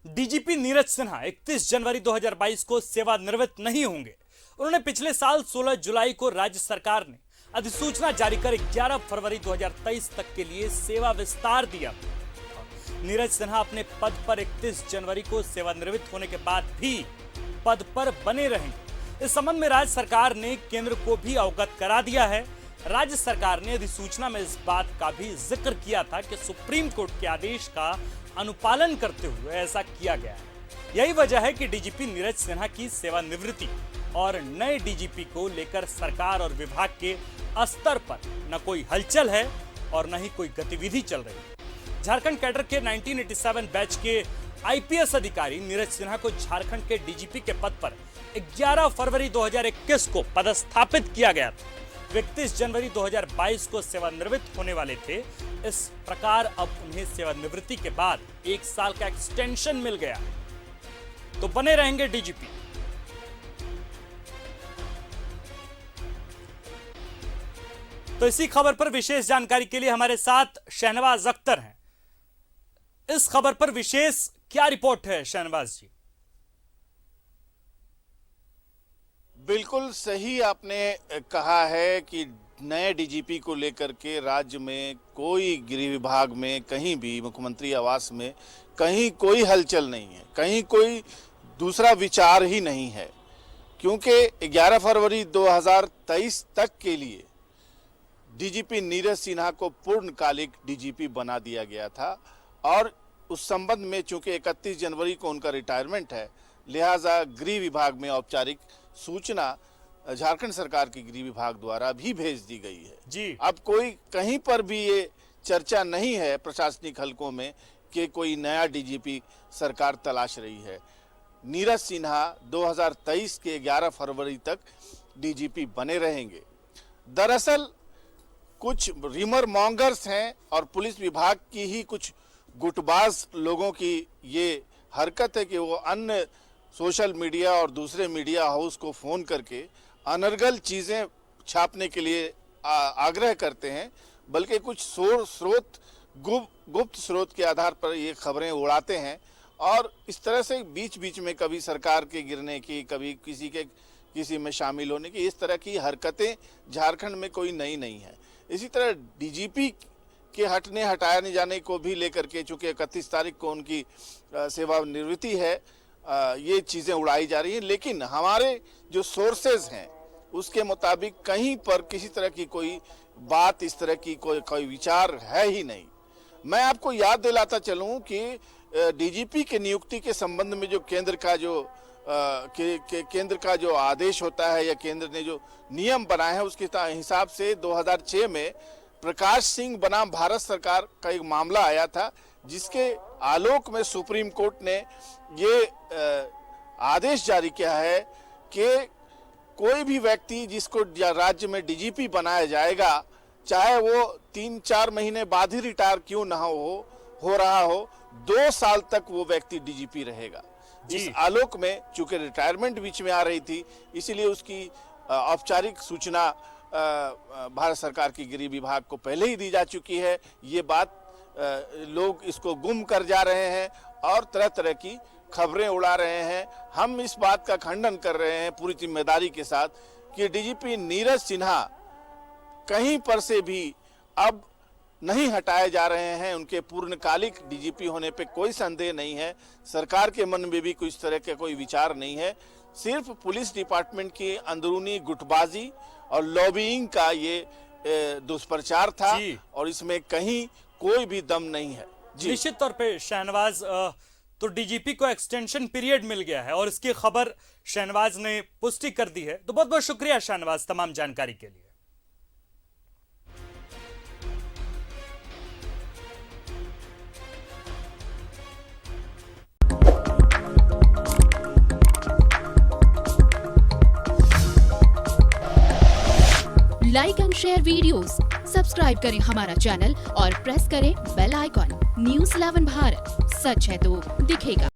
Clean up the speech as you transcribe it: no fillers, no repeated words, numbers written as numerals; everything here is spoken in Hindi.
डीजीपी नीरज सिन्हा 31 जनवरी 2022 को सेवानिवृत्त नहीं होंगे। उन्होंने पिछले साल 16 जुलाई को राज्य सरकार ने अधिसूचना जारी कर 11 फरवरी 2023 तक के लिए सेवा विस्तार दिया। नीरज सिन्हा अपने पद पर 31 जनवरी को सेवानिवृत्त होने के बाद भी पद पर बने रहेंगे। इस संबंध में राज्य सरकार ने केंद्र को भी अवगत करा दिया है। राज्य सरकार ने अधिसूचना में इस बात का भी जिक्र किया था कि सुप्रीम कोर्ट के आदेश का अनुपालन करते हुए ऐसा किया गया है। यही वजह है कि डीजीपी नीरज सिन्हा की सेवानिवृत्ति और नए डीजीपी को लेकर सरकार और विभाग के स्तर पर न कोई हलचल है और न ही कोई गतिविधि चल रही है। झारखंड कैडर के 1987 बैच के आईपीएस अधिकारी नीरज सिन्हा को झारखंड के डीजीपी के पद पर 11 फरवरी 2021 को पदस्थापित किया गया था। 31 जनवरी 2022 को सेवानिवृत्त होने वाले थे। इस प्रकार अब उन्हें सेवानिवृत्ति के बाद 1 साल का एक्सटेंशन मिल गया, तो बने रहेंगे डीजीपी। तो इसी खबर पर विशेष जानकारी के लिए हमारे साथ शहनवाज अख्तर हैं। इस खबर पर विशेष क्या रिपोर्ट है शहनवाज जी? बिल्कुल सही आपने कहा है कि नए डीजीपी को लेकर के राज्य में कोई गृह विभाग में कहीं भी मुख्यमंत्री आवास में कहीं कोई हलचल नहीं है, कहीं कोई दूसरा विचार ही नहीं है, क्योंकि 11 फरवरी 2023 तक के लिए डीजीपी नीरज सिन्हा को पूर्णकालिक डीजीपी बना दिया गया था। और उस संबंध में चूंकि 31 जनवरी को उनका रिटायरमेंट है, लिहाजा गृह विभाग में औपचारिक सूचना झारखंड सरकार की गृह विभाग द्वारा भी भेज दी गई है जी। अब कोई कहीं पर भी ये चर्चा नहीं है प्रशासनिक हलकों में कि कोई नया डीजीपी सरकार तलाश रही है। नीरज सिन्हा 2023 के 11 फरवरी तक डीजीपी बने रहेंगे। दरअसल कुछ रिमर मॉन्गर्स हैं और पुलिस विभाग की ही कुछ गुटबाज लोगों की ये हरकत है कि वो अन्य सोशल मीडिया और दूसरे मीडिया हाउस को फोन करके अनर्गल चीजें छापने के लिए आग्रह करते हैं, बल्कि कुछ स्रोत गुप्त स्रोत के आधार पर ये खबरें उड़ाते हैं और इस तरह से बीच बीच में कभी सरकार के गिरने की, कभी किसी में शामिल होने की, इस तरह की हरकतें झारखंड में कोई नई नहीं है। इसी तरह डीजीपी के हटाए जाने को भी लेकर के चूंकि 31 तारीख को उनकी सेवानिवृत्ति है, ये चीजें उड़ाई जा रही हैं, लेकिन हमारे जो सोर्सेज हैं उसके मुताबिक कहीं पर किसी तरह की कोई बात, इस तरह की कोई विचार है ही नहीं। मैं आपको याद दिलाता चलूं कि डीजीपी के नियुक्ति के संबंध में जो केंद्र का जो आदेश होता है या केंद्र ने जो नियम बनाए हैं उसके हिसाब से 2006 में प्रकाश सिंह बनाम भारत सरकार का एक मामला आया था, जिसके आलोक में सुप्रीम कोर्ट ने ये आदेश जारी किया है कि कोई भी व्यक्ति जिसको राज्य में डीजीपी बनाया जाएगा, चाहे वो 3-4 महीने बाद ही रिटायर क्यों ना हो रहा हो, 2 साल तक वो व्यक्ति डीजीपी रहेगा। इस आलोक में चूंकि रिटायरमेंट बीच में आ रही थी, इसीलिए उसकी औपचारिक सूचना भारत सरकार की गृह विभाग को पहले ही दी जा चुकी है। ये बात लोग इसको गुम कर जा रहे हैं और तरह तरह की खबरें उड़ा रहे हैं। हम इस बात का खंडन कर रहे हैं पूरी जिम्मेदारी के साथ कि डीजीपी नीरज सिन्हा कहीं पर से भी अब नहीं हटाए जा रहे हैं। उनके पूर्णकालिक डीजीपी होने पे कोई संदेह नहीं है। सरकार के मन में भी कोई इस तरह का कोई विचार नहीं है। सिर्फ पुलिस डिपार्टमेंट की अंदरूनी गुटबाजी और लॉबिंग का ये दुष्प्रचार था और इसमें कहीं कोई भी दम नहीं है। निश्चित तौर पे शहनवाज, तो डीजीपी को एक्सटेंशन पीरियड मिल गया है और इसकी खबर शहनवाज ने पुष्टि कर दी है। तो बहुत बहुत शुक्रिया शहनवाज तमाम जानकारी के लिए। Like and share videos, subscribe करें हमारा चैनल और प्रेस करें बेल आइकॉन। न्यूज़ 11 भारत, सच है तो दिखेगा।